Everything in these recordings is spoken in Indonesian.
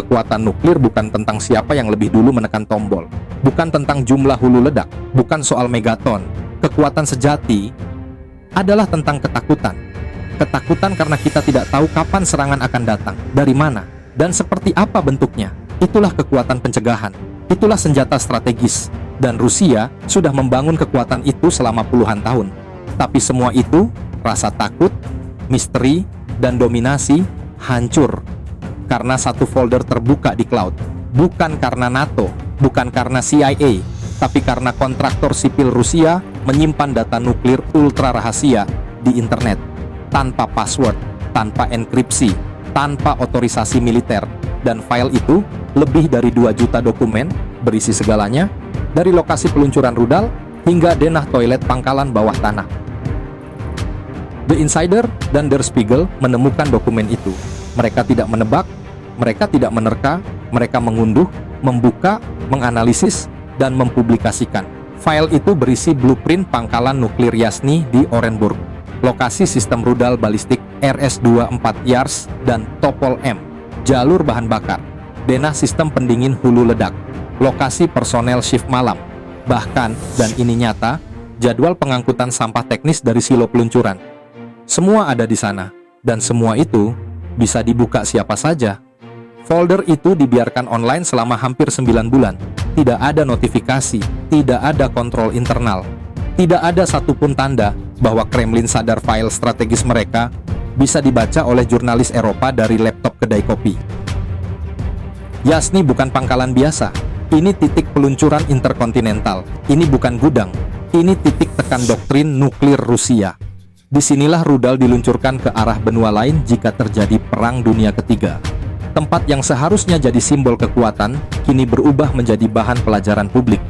kekuatan nuklir bukan tentang siapa yang lebih dulu menekan tombol, bukan tentang jumlah hulu ledak, bukan soal megaton. Kekuatan sejati adalah tentang ketakutan. Ketakutan karena kita tidak tahu kapan serangan akan datang, dari mana, dan seperti apa bentuknya. Itulah kekuatan pencegahan. Itulah senjata strategis. Dan Rusia sudah membangun kekuatan itu selama puluhan tahun. Tapi semua itu, rasa takut, misteri, dan dominasi, hancur karena satu folder terbuka di cloud. Bukan karena NATO, bukan karena CIA, tapi karena kontraktor sipil Rusia menyimpan data nuklir ultra rahasia di internet, tanpa password, tanpa enkripsi, tanpa otorisasi militer. Dan file itu lebih dari 2 juta dokumen, berisi segalanya, dari lokasi peluncuran rudal hingga denah toilet pangkalan bawah tanah. The Insider dan Der Spiegel menemukan dokumen itu. Mereka tidak menebak, mereka tidak menerka, mereka mengunduh, membuka, menganalisis, dan mempublikasikan. File itu berisi blueprint pangkalan nuklir Yasny di Orenburg, lokasi sistem rudal balistik RS-24 Yars dan Topol M, jalur bahan bakar, denah sistem pendingin hulu ledak, lokasi personel shift malam, bahkan, dan ini nyata, jadwal pengangkutan sampah teknis dari silo peluncuran. Semua ada di sana, dan semua itu bisa dibuka siapa saja. Folder itu dibiarkan online selama hampir 9 bulan. Tidak ada notifikasi, tidak ada kontrol internal. Tidak ada satupun tanda bahwa Kremlin sadar file strategis mereka bisa dibaca oleh jurnalis Eropa dari laptop kedai kopi. Yasny bukan pangkalan biasa. Ini titik peluncuran interkontinental. Ini bukan gudang. Ini titik tekan doktrin nuklir Rusia. Disinilah rudal diluncurkan ke arah benua lain jika terjadi Perang Dunia Ketiga. Tempat yang seharusnya jadi simbol kekuatan, kini berubah menjadi bahan pelajaran publik.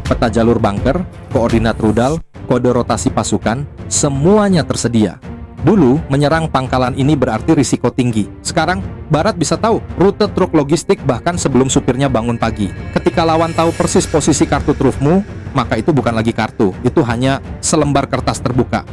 Peta jalur bunker, koordinat rudal, kode rotasi pasukan, semuanya tersedia. Dulu, menyerang pangkalan ini berarti risiko tinggi. Sekarang, Barat bisa tahu rute truk logistik bahkan sebelum supirnya bangun pagi. Ketika lawan tahu persis posisi kartu trufmu, maka itu bukan lagi kartu, itu hanya selembar kertas terbuka.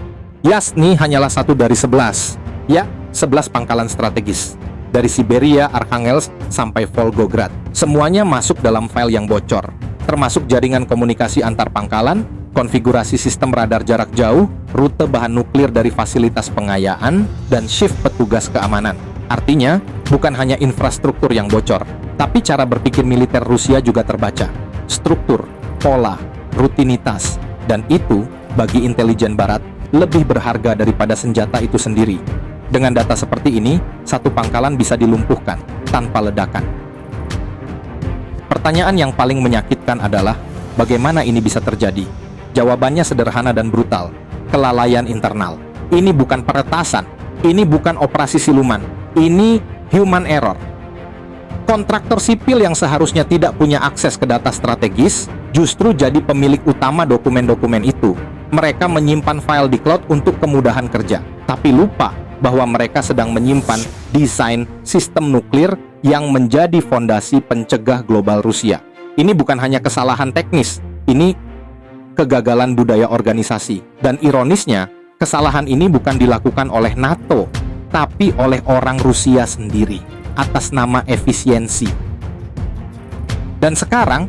Yasny hanyalah satu dari 11. Ya, 11 pangkalan strategis. Dari Siberia, Arkhangelsk, sampai Volgograd. Semuanya masuk dalam file yang bocor. Termasuk jaringan komunikasi antar pangkalan, konfigurasi sistem radar jarak jauh, rute bahan nuklir dari fasilitas pengayaan, dan shift petugas keamanan. Artinya, bukan hanya infrastruktur yang bocor, tapi cara berpikir militer Rusia juga terbaca. Struktur, pola, rutinitas, dan itu, bagi intelijen Barat, lebih berharga daripada senjata itu sendiri. Dengan data seperti ini, satu pangkalan bisa dilumpuhkan tanpa ledakan. Pertanyaan yang paling menyakitkan adalah, bagaimana ini bisa terjadi? Jawabannya sederhana dan brutal. Kelalaian internal. Ini bukan peretasan. Ini bukan operasi siluman. Ini human error. Kontraktor sipil yang seharusnya tidak punya akses ke data strategis, justru jadi pemilik utama dokumen-dokumen itu. Mereka menyimpan file di cloud untuk kemudahan kerja, tapi lupa bahwa mereka sedang menyimpan desain sistem nuklir yang menjadi fondasi pencegah global Rusia. Ini bukan hanya kesalahan teknis, ini kegagalan budaya organisasi. Dan ironisnya, kesalahan ini bukan dilakukan oleh NATO, tapi oleh orang Rusia sendiri, atas nama efisiensi. Dan sekarang,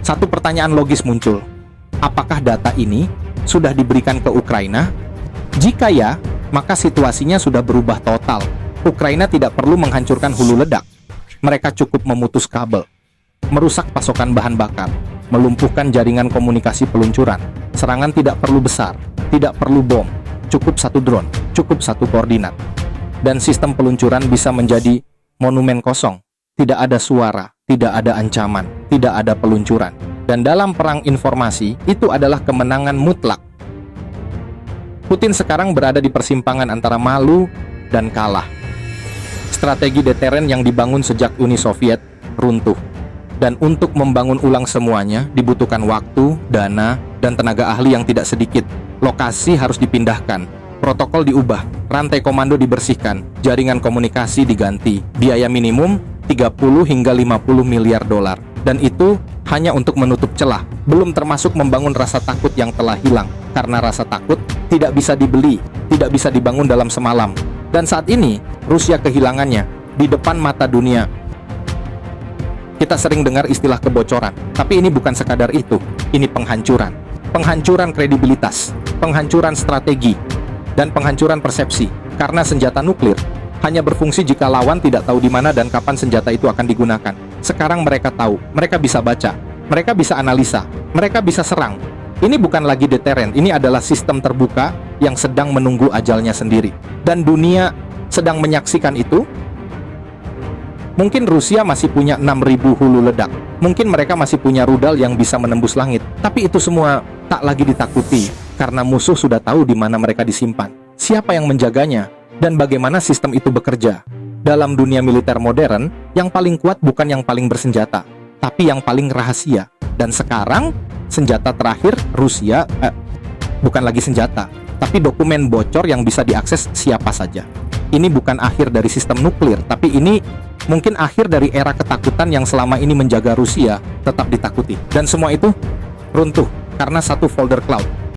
satu pertanyaan logis muncul. Apakah data ini sudah diberikan ke Ukraina? Jika ya, maka situasinya sudah berubah total. Ukraina tidak perlu menghancurkan hulu ledak. Mereka cukup memutus kabel, merusak pasokan bahan bakar, melumpuhkan jaringan komunikasi peluncuran. Serangan tidak perlu besar, tidak perlu bom, cukup satu drone, cukup satu koordinat. Dan sistem peluncuran bisa menjadi monumen kosong. Tidak ada suara, tidak ada ancaman, tidak ada peluncuran. Dan dalam perang informasi, itu adalah kemenangan mutlak. Putin sekarang berada di persimpangan antara malu dan kalah. Strategi deteren yang dibangun sejak Uni Soviet runtuh. Dan untuk membangun ulang semuanya, dibutuhkan waktu, dana, dan tenaga ahli yang tidak sedikit. Lokasi harus dipindahkan, protokol diubah, rantai komando dibersihkan, jaringan komunikasi diganti, biaya minimum 30 hingga 50 miliar dolar. Dan itu hanya untuk menutup celah, belum termasuk membangun rasa takut yang telah hilang. Karena rasa takut tidak bisa dibeli, tidak bisa dibangun dalam semalam. Dan saat ini, Rusia kehilangannya di depan mata dunia. Kita sering dengar istilah kebocoran, tapi ini bukan sekadar itu. Ini penghancuran. Penghancuran kredibilitas, penghancuran strategi, dan penghancuran persepsi. Karena senjata nuklir hanya berfungsi jika lawan tidak tahu di mana dan kapan senjata itu akan digunakan. Sekarang mereka tahu, mereka bisa baca, mereka bisa analisa, mereka bisa serang. Ini bukan lagi deteren, ini adalah sistem terbuka yang sedang menunggu ajalnya sendiri. Dan dunia sedang menyaksikan itu. Mungkin Rusia masih punya 6.000 hulu ledak. Mungkin mereka masih punya rudal yang bisa menembus langit. Tapi itu semua tak lagi ditakuti, karena musuh sudah tahu di mana mereka disimpan, siapa yang menjaganya, dan bagaimana sistem itu bekerja. Dalam dunia militer modern, yang paling kuat bukan yang paling bersenjata, tapi yang paling rahasia. Dan sekarang, senjata terakhir Rusia, bukan lagi senjata, tapi dokumen bocor yang bisa diakses siapa saja. Ini bukan akhir dari sistem nuklir, tapi ini mungkin akhir dari era ketakutan yang selama ini menjaga Rusia tetap ditakuti. Dan semua itu runtuh karena satu folder cloud.